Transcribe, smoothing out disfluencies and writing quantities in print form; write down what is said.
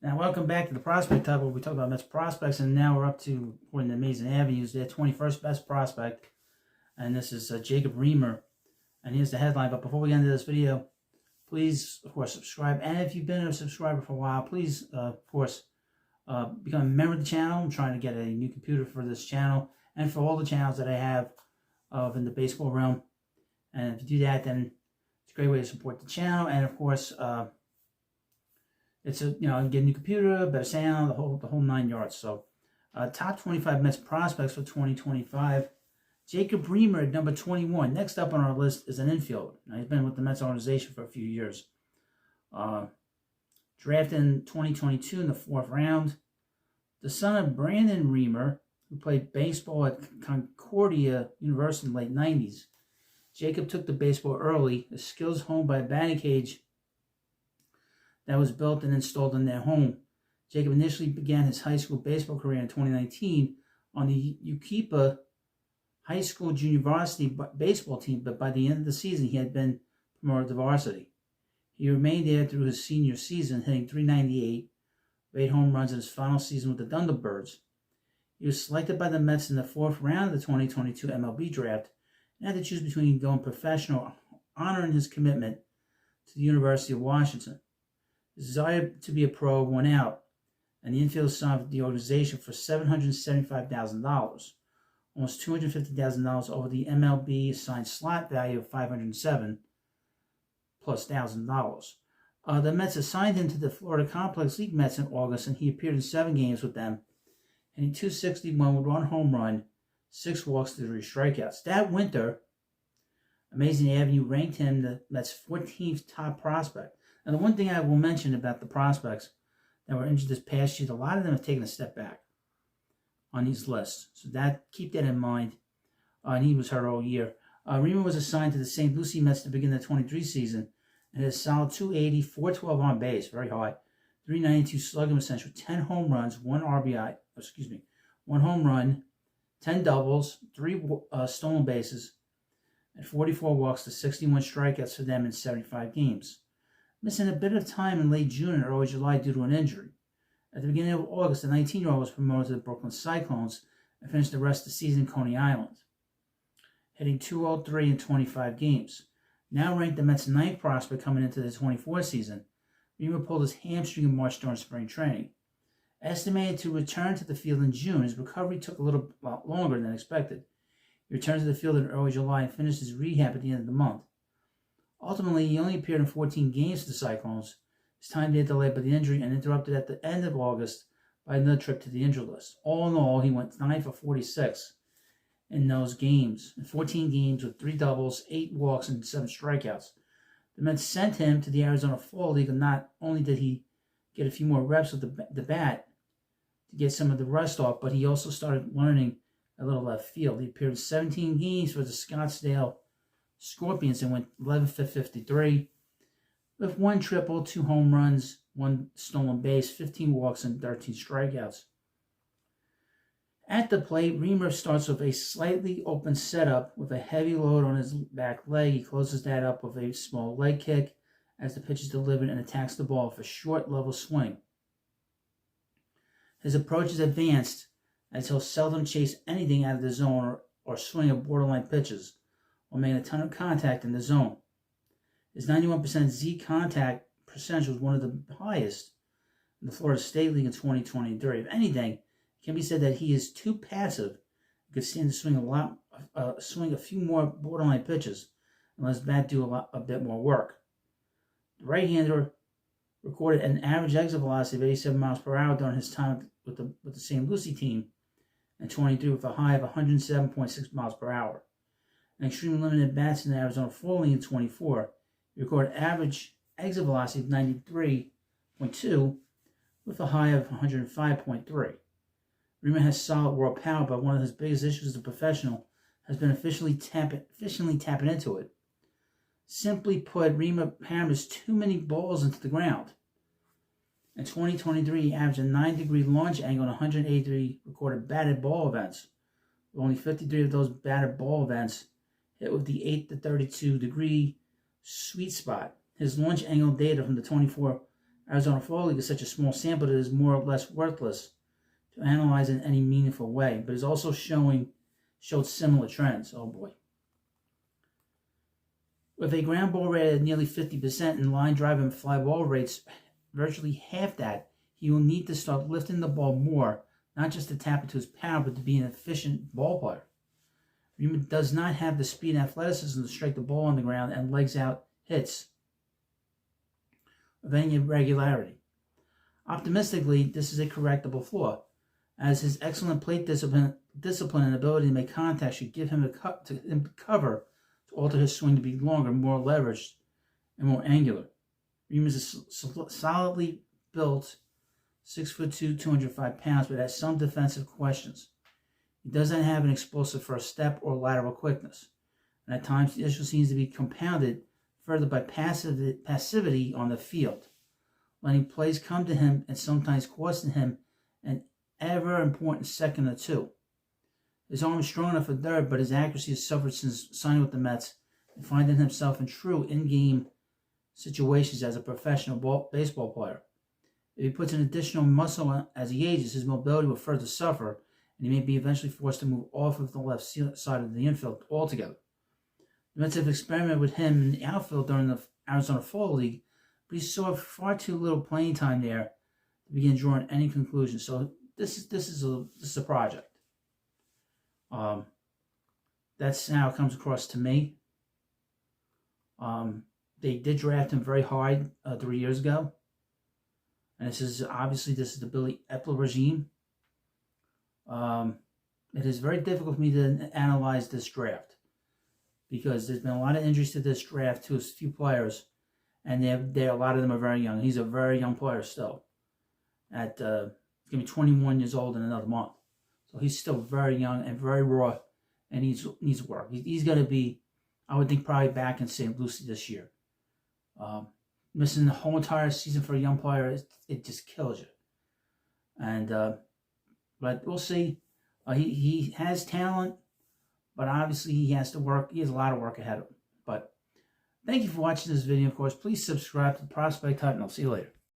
Now, welcome back to the Prospect Hub, where we talk about Mets prospects, and now we're up to, according to Amazing Avenues, their 21st best prospect, and this is Jacob Reimer, and here's the headline. But before we get into this video, please, of course, subscribe, and if you've been a subscriber for a while, please, of course, become a member of the channel. I'm trying to get a new computer for this channel, and for all the channels that I have in the baseball realm, and if you do that, then it's a great way to support the channel, and of course, it's get a new computer, better sound, the whole 9 yards. So, top 25 Mets prospects for 2025. Jacob Reimer at number 21. Next up on our list is an infielder. Now, he's been with the Mets organization for a few years. Drafted in 2022 in the 4th round. The son of Brandon Reimer, who played baseball at Concordia University in the late 90s. Jacob took to baseball early, his skills honed by a batting cage that was built and installed in their home. Jacob initially began his high school baseball career in 2019 on the Yucaipa High School Junior Varsity baseball team, but by the end of the season, he had been promoted to varsity. He remained there through his senior season, hitting .398, 8 home runs in his final season with the Thunderbirds. He was selected by the Mets in the 4th round of the 2022 MLB draft and had to choose between going professional or honoring his commitment to the University of Washington. His desire to be a pro won out, and the infielder signed with the organization for $775,000, almost $250,000 over the MLB assigned slot value of $507 plus $1,000. The Mets assigned him to the Florida Complex League Mets in August, and he appeared in 7 games with them, hitting .261 with 1 home run, 6 walks to 3 strikeouts. That winter, Amazing Avenue ranked him the Mets' 14th top prospect. And the one thing I will mention about the prospects that were injured this past year, a lot of them have taken a step back on these lists. So keep that in mind. And he was hurt all year. Reimer was assigned to the St. Lucie Mets to begin the 23 season and had a solid .280, .412 on base, very high, .392 slugging percentage with 10 home runs, 1 home run, 10 doubles, 3 stolen bases, and 44 walks to 61 strikeouts for them in 75 games. Missing a bit of time in late June and early July due to an injury. At the beginning of August, the 19-year-old was promoted to the Brooklyn Cyclones and finished the rest of the season in Coney Island, hitting .203 in 25 games. Now ranked the Mets' 9th prospect coming into the 24 season, Reimer pulled his hamstring in March during spring training. Estimated to return to the field in June, his recovery took a little longer than expected. He returned to the field in early July and finished his rehab at the end of the month. Ultimately, he only appeared in 14 games for the Cyclones. His time there delayed by the injury and interrupted at the end of August by another trip to the injured list. All in all, he went 9 for 46 in those games, in 14 games with 3 doubles, 8 walks, and 7 strikeouts. The Mets sent him to the Arizona Fall League, and not only did he get a few more reps with the bat to get some of the rust off, but he also started learning a little left field. He appeared in 17 games for the Scottsdale Scorpions and went 11 for 53 with 1 triple, 2 home runs, 1 stolen base, 15 walks, and 13 strikeouts. At the plate, Reimer starts with a slightly open setup with a heavy load on his back leg. He closes that up with a small leg kick as the pitch is delivered and attacks the ball with a short level swing. His approach is advanced as he'll seldom chase anything out of the zone or swing at borderline pitches, while making a ton of contact in the zone. His 91% Z contact percentage was one of the highest in the Florida State League in 2023. If anything, it can be said that he is too passive and could stand to swing a few more borderline pitches and let his bat do a bit more work. The right-hander recorded an average exit velocity of 87 miles per hour during his time with the St. Lucie team in 23 with a high of 107.6 miles per hour. An extremely limited bats in the Arizona Fall League in 24. He recorded average exit velocity of 93.2 with a high of 105.3. Reimer has solid raw power, but one of his biggest issues as a professional has been efficiently tapping into it. Simply put, Reimer hammers too many balls into the ground. In 2023, he averaged a 9-degree launch angle and 183 recorded batted ball events, with only 53 of those batted ball events hit with the 8 to 32 degree sweet spot. His launch angle data from the 24 Arizona Fall League is such a small sample that it is more or less worthless to analyze in any meaningful way, but is also showed similar trends. Oh boy. With a ground ball rate at nearly 50% and line drive and fly ball rates virtually half that, he will need to start lifting the ball more, not just to tap into his power, but to be an efficient ball player. Reimer does not have the speed and athleticism to strike the ball on the ground and legs out hits of any irregularity. Optimistically, this is a correctable flaw, as his excellent plate discipline and ability to make contact should give him cover to alter his swing to be longer, more leveraged, and more angular. Reimer is a solidly built 6'2", 205 pounds, but has some defensive questions. He doesn't have an explosive first step or lateral quickness, and at times the issue seems to be compounded further by passivity on the field, letting plays come to him and sometimes costing him an ever-important second or two. His arm is strong enough for third, but his accuracy has suffered since signing with the Mets and finding himself in true in-game situations as a professional baseball player. If he puts an additional muscle as he ages, his mobility will further suffer, and he may be eventually forced to move off of the left side of the infield altogether. The Mets have experimented with him in the outfield during the Arizona Fall League, but he saw far too little playing time there to begin drawing any conclusions. So this is a project. That's how it comes across to me. They did draft him very high 3 years ago, and this is the Billy Epler regime. It is very difficult for me to analyze this draft because there's been a lot of injuries to this draft to a few players, and a lot of them are very young. He's a very young player still. He's gonna be 21 years old in another month, so he's still very young and very raw, and needs work. He's gonna be, I would think, probably back in St. Lucie this year. Missing the whole entire season for a young player, it just kills you. And but we'll see. He has talent, but obviously he has to work. He has a lot of work ahead of him. But thank you for watching this video. Of course, please subscribe to the Prospect Hut, and I'll see you later.